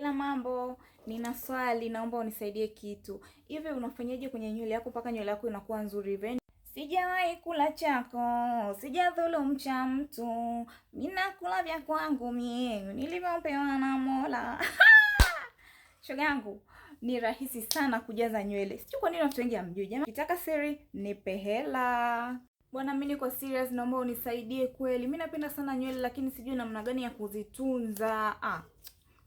Dela, mambo, nina swali, naomba unisaidie kitu. Hivi unafanyaje kwenye nywele yako mpaka nywele yako inakuwa nzuri hivi? Sijawahi kula chako, sijadhulumu cha mtu. Mimi nakula vya kwangu mie, nilivyopewa na Mola. Shoga yangu, ni rahisi sana kujaza nywele. Sijui kwa nini watu wengi hamjui. Jamani, ukitaka siri, nipe hela. Bwana, mimi niko serious, naomba unisaidie kweli. Mimi napenda sana nywele lakini sijui namna gani ya kuzitunza.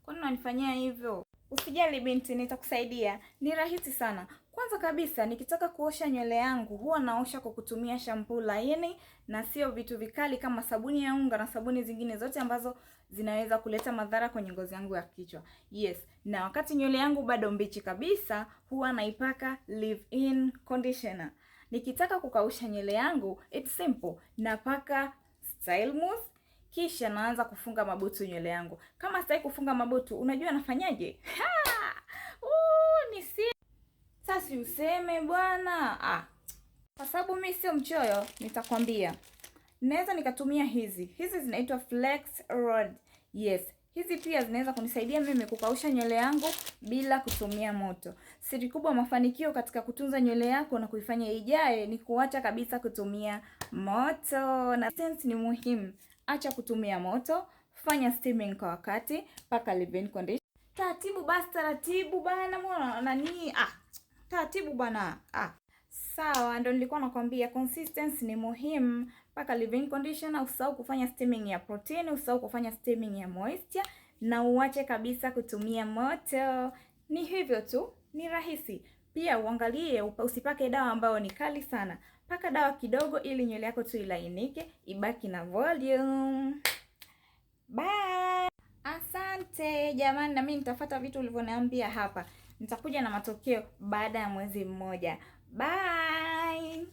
Kwa nini unanifanyia hivyo? Usijali binti, nitakusaidia. Ni rahisi sana. Kwanza kabisa, nikitaka kuosha nywele yangu, huwa naosha kwa kutumia shampoo laini na sio vitu vikali kama sabuni ya unga na sabuni zingine zote ambazo zinaweza kuleta madhara kwenye ngozi yangu ya kichwa. Yes, na wakati nywele yangu bado mbichi kabisa, huwa naipaka leave-in conditioner. Nikitaka kukausha nywele yangu, it's simple. Napaka Style Mousse, kisha naanza kufunga mabutu nywele yangu. Kama sitaki kufunga mabutu, unajua nafanyaje? Ni si sasa useme bwana. Kwa sababu mimi sio mchoyo, nitakwambia. Naweza nikatumia hizi. Hizi zinaitwa Flex Rod. Yes, hizi pia zinaweza kunisaidia mimi kukausha nywele yangu bila kutumia moto. Siri kubwa mafanikio katika kutunza nywele yako na kuifanya ijae ni kuacha kabisa kutumia moto. Na sense ni muhimu. Acha kutumia moto, fanya steaming kwa wakati, paka leave-in conditioner. Taratibu basi, taratibu bana, mbona nani? Taratibu bana. Sawa, ndo nilikuwa nakwambia consistency ni muhimu. Paka leave-in conditioner, usahau kufanya steaming ya protein, usahau kufanya steaming ya moisture na uache kabisa kutumia moto. Ni hivyo tu, ni rahisi. Pia uangalie usipake dawa ambayo ni kali sana. Paka dawa kidogo ili nywele yako tu ilainike, ibaki na volume. Bye. Asante jamani, na mimi nitafuata vitu ulivyoniambia hapa. Nitakuja na matokeo baada ya mwezi mmoja. Bye.